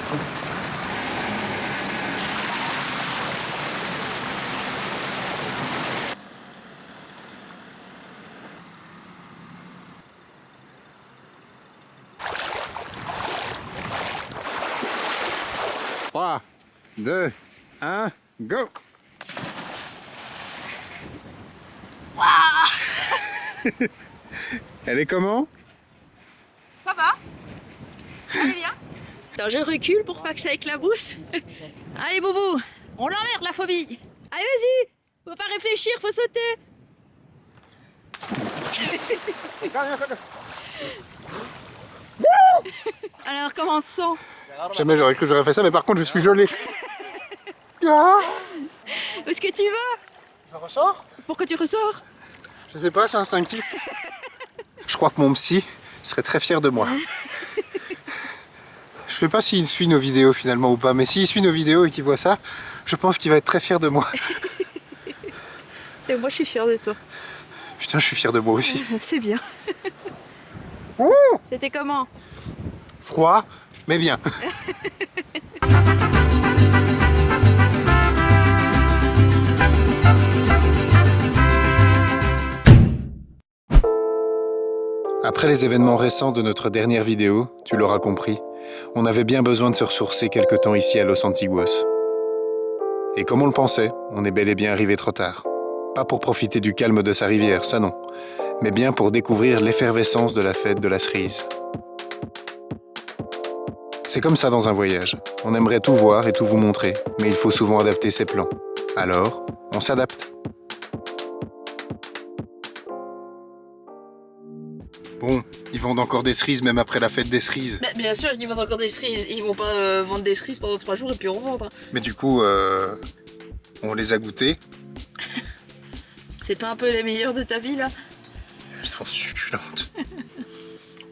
3, 2, 1, go! Elle est comment? Ça va? Allez, viens. Attends, je recule pour pas que ça éclabousse. Allez, Boubou, on l'emmerde la phobie. Allez, vas-y, faut pas réfléchir, faut sauter. Alors, comment on se sent? Jamais j'aurais cru que j'aurais fait ça, mais par contre je suis gelé. Où est-ce que tu vas? Je ressors? Pourquoi tu ressors? Je sais pas, c'est instinctif. Je crois que mon psy serait très fier de moi. Je sais pas s'il suit nos vidéos finalement ou pas, mais s'il suit nos vidéos et qu'il voit ça, je pense qu'il va être très fier de moi. Et moi, je suis fière de toi. Putain, je suis fier de moi aussi. C'est bien. C'était comment? Froid, mais bien. Après les événements récents de notre dernière vidéo, tu l'auras compris, on avait bien besoin de se ressourcer quelque temps ici à Los Antiguos. Et comme on le pensait, on est bel et bien arrivé trop tard. Pas pour profiter du calme de sa rivière, ça non, mais bien pour découvrir l'effervescence de la fête de la cerise. C'est comme ça dans un voyage. On aimerait tout voir et tout vous montrer, mais il faut souvent adapter ses plans. Alors, on s'adapte. Bon, ils vendent encore des cerises même après la fête des cerises. Mais bien sûr qu'ils vendent encore des cerises. Ils vont pas vendre des cerises pendant 3 jours et puis revendre. Hein. Mais du coup, on les a goûtées. C'est pas un peu les meilleures de ta vie là? Elles sont succulentes.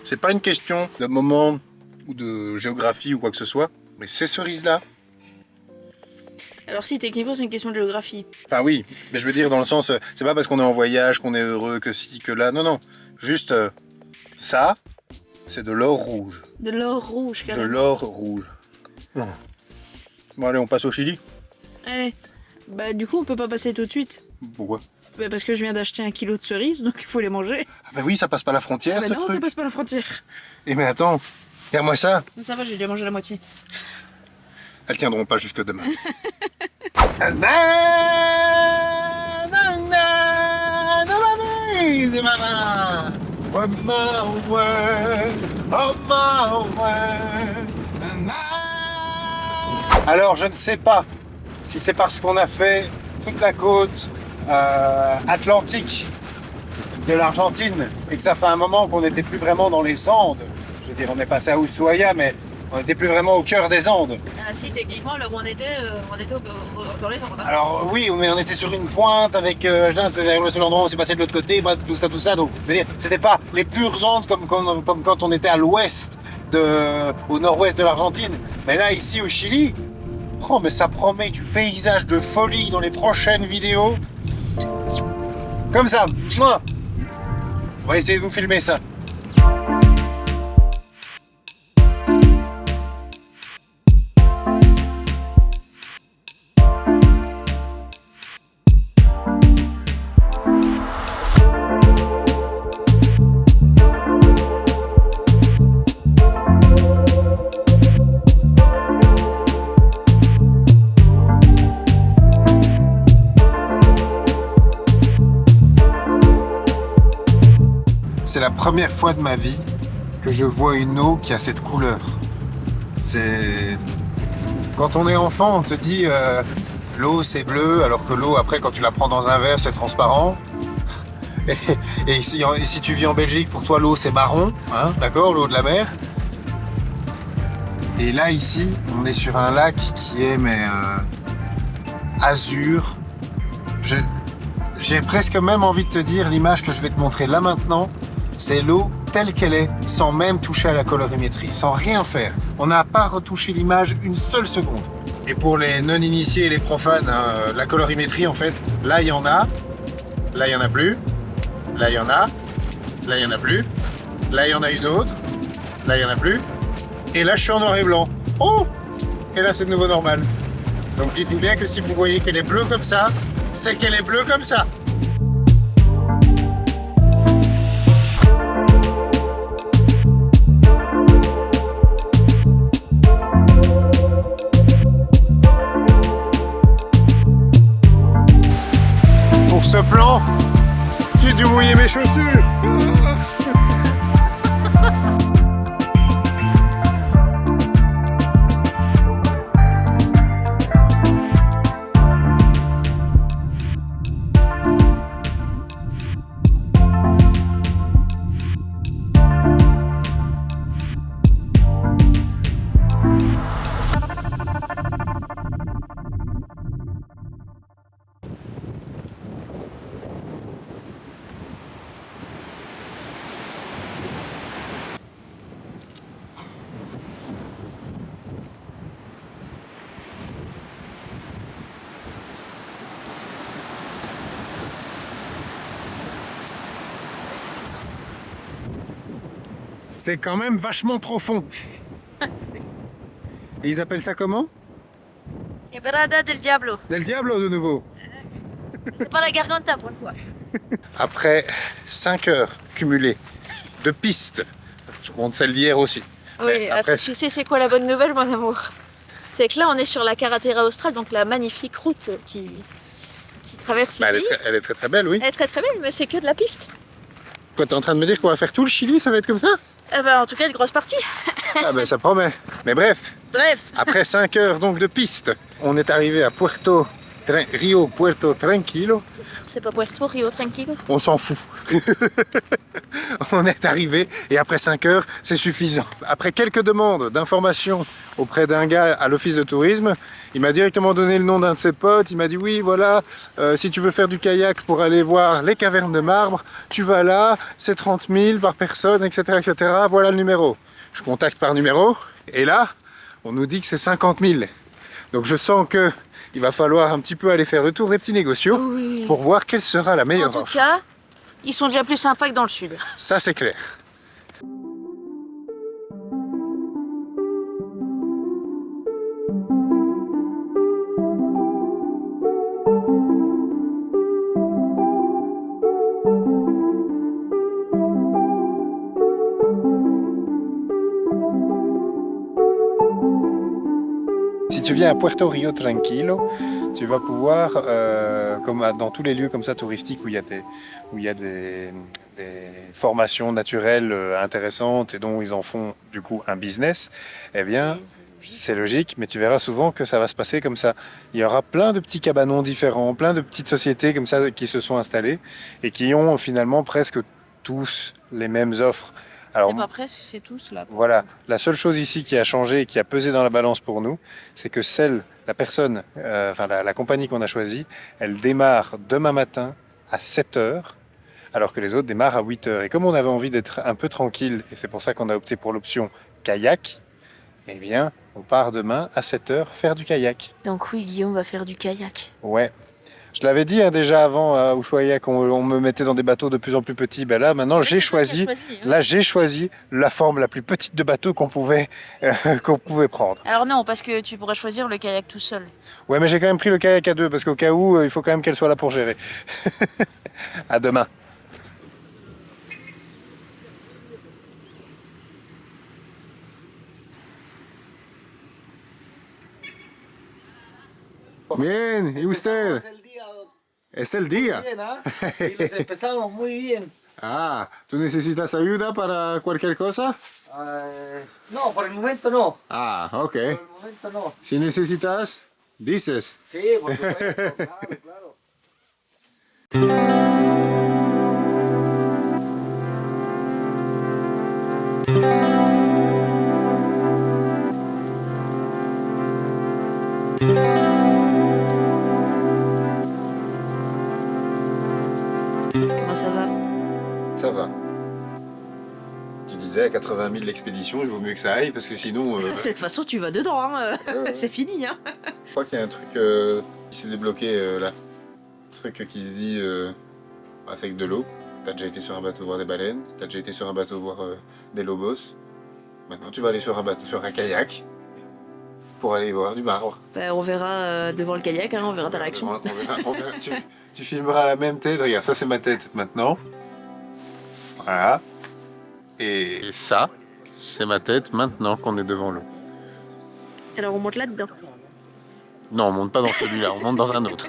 C'est pas une question de moment ou de géographie ou quoi que ce soit, mais ces cerises-là. Alors si, techniquement c'est une question de géographie. Enfin oui, mais je veux dire dans le sens, c'est pas parce qu'on est en voyage qu'on est heureux que si, que là, non, non. Juste, ça, c'est de l'or rouge. De l'or rouge De carrément. l'or rouge. Bon allez, on passe au Chili. Allez. Bah du coup on peut pas passer tout de suite. Pourquoi? Bah, parce que je viens d'acheter 1 kilo de cerises, donc il faut les manger. Ah bah oui, ça passe pas la frontière, Bah ce non, ça truc. passe pas la frontière. Eh mais attends, regarde-moi ça. Ça va, j'ai déjà mangé la moitié. Elles tiendront pas jusque demain. Alors je ne sais pas si c'est parce qu'on a fait toute la côte atlantique de l'Argentine et que ça fait un moment qu'on n'était plus vraiment dans les Andes. Je veux dire, on est passé à Ushuaia, mais on n'était plus vraiment au cœur des Andes. Ah si, techniquement, là où on était dans les Andes. Hein. Alors oui, mais on était sur une pointe avec c'est le seul endroit où on s'est passé de l'autre côté, bref, tout ça. Donc, je veux dire, c'était pas les pures Andes comme quand on était à l'ouest, au nord-ouest de l'Argentine. Mais là, ici au Chili, oh, mais ça promet du paysage de folie dans les prochaines vidéos. Comme ça, mouah. On va essayer de vous filmer ça. C'est la première fois de ma vie que je vois une eau qui a cette couleur. C'est... Quand on est enfant, on te dit l'eau c'est bleu, alors que l'eau après quand tu la prends dans un verre c'est transparent. Et si tu vis en Belgique, pour toi l'eau c'est marron, hein, d'accord, l'eau de la mer. Et là ici, on est sur un lac qui est azur. J'ai presque même envie de te dire l'image que je vais te montrer là maintenant. C'est l'eau telle qu'elle est, sans même toucher à la colorimétrie, sans rien faire. On n'a pas retouché l'image une seule seconde. Et pour les non-initiés et les profanes, hein, la colorimétrie, en fait, là il y en a, là il y en a plus, là il y en a, là il y en a plus, là il y en a une autre, là il y en a plus, et là je suis en noir et blanc. Oh, et là c'est de nouveau normal. Donc dites-vous bien que si vous voyez qu'elle est bleue comme ça, c'est qu'elle est bleue comme ça. Pour ce plan, j'ai dû mouiller mes chaussures. C'est quand même vachement profond. Et ils appellent ça comment? Quebrada del Diablo. Del Diablo de nouveau. C'est pas la Garganta pour une fois. Après 5 heures cumulées de pistes, je compte celle d'hier aussi. Oui, après, tu sais c'est quoi la bonne nouvelle, mon amour? C'est que là on est sur la Carretera Austral, donc la magnifique route qui traverse le elle, pays. elle est très très belle, oui. Elle est très très belle, mais c'est que de la piste. Quoi, t'es en train de me dire qu'on va faire tout le Chili, ça va être comme ça? En tout cas, une grosse partie. Ah ben ça promet. Mais bref, après 5 heures donc de piste, on est arrivé à Rio Puerto Tranquilo. C'est pas Puerto Rio Tranquilo. On s'en fout. On est arrivé et après 5 heures, c'est suffisant. Après quelques demandes d'informations auprès d'un gars à l'office de tourisme, il m'a directement donné le nom d'un de ses potes. Il m'a dit oui, voilà, si tu veux faire du kayak pour aller voir les cavernes de marbre, tu vas là, c'est 30 000 par personne, etc., etc. Voilà le numéro. Je contacte par numéro et là, on nous dit que c'est 50 000. Donc je sens que il va falloir un petit peu aller faire le tour des petits négocios pour voir quelle sera la meilleure offre. En tout cas, ils sont déjà plus sympas que dans le sud. Ça, c'est clair. Si tu viens à Puerto Rio Tranquilo, tu vas pouvoir, comme dans tous les lieux comme ça touristiques où il y a des formations naturelles intéressantes et dont ils en font du coup un business, eh bien c'est logique, mais tu verras souvent que ça va se passer comme ça. Il y aura plein de petits cabanons différents, plein de petites sociétés comme ça qui se sont installées et qui ont finalement presque tous les mêmes offres. Alors, c'est pas presque, c'est tous là. voilà, la seule chose ici qui a changé et qui a pesé dans la balance pour nous, c'est que la compagnie qu'on a choisie, elle démarre demain matin à 7 h, alors que les autres démarrent à 8 h. Et comme on avait envie d'être un peu tranquille, et c'est pour ça qu'on a opté pour l'option kayak, eh bien, on part demain à 7 h faire du kayak. Donc oui, Guillaume va faire du kayak. Ouais. Je l'avais dit déjà avant à Ushuaia qu'on me mettait dans des bateaux de plus en plus petits. Ben là, maintenant, j'ai choisi la forme la plus petite de bateau qu'on pouvait prendre. Alors non, parce que tu pourrais choisir le kayak tout seul. Ouais, mais j'ai quand même pris le kayak à deux parce qu'au cas où, il faut quand même qu'elle soit là pour gérer. À demain. Bien, ¿y usted? Es el día. Bien, ¿ah? Y los empezamos muy bien. Ah, ¿tú necesitas ayuda para cualquier cosa? No, por el momento no. Ah, ok. Por el momento no. Si necesitas, dices. Sí, por supuesto, claro, claro. Comment ça va? Ça va. Tu disais à 80 000 l'expédition, il vaut mieux que ça aille parce que sinon. De toute façon, tu vas dedans, hein. Ouais. C'est fini, hein. Je crois qu'il y a un truc qui s'est débloqué là. Un truc qui se dit avec de l'eau. T'as déjà été sur un bateau voir des baleines, t'as déjà été sur un bateau voir des lobos. Maintenant tu vas aller sur un kayak pour aller voir du marbre. On verra devant le kayak, hein, on verra ta réaction. On verra. Tu filmeras la même tête. Regarde, ça c'est ma tête maintenant. Voilà. Et ça, c'est ma tête maintenant qu'on est devant l'eau. Alors on monte là-dedans. Non, on monte pas dans celui-là, on monte dans un autre.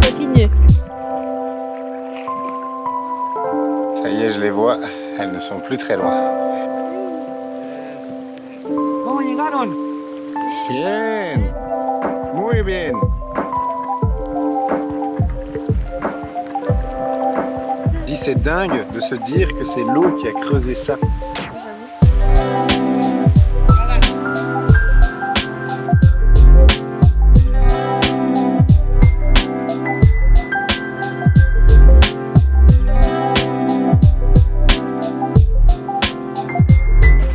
Continue. Ça y est, je les vois, elles ne sont plus très loin. ¿Cómo llegaron? Bien, muy bien. C'est dingue de se dire que c'est l'eau qui a creusé ça.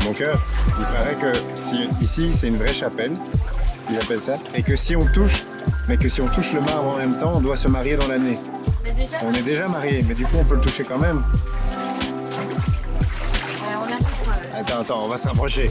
Mon cœur, il paraît que ici c'est une vraie chapelle, il appelle ça, et que si on touche le marbre en même temps, on doit se marier dans l'année. On est déjà mariés, mais du coup on peut le toucher quand même. Attends, on va se rapprocher.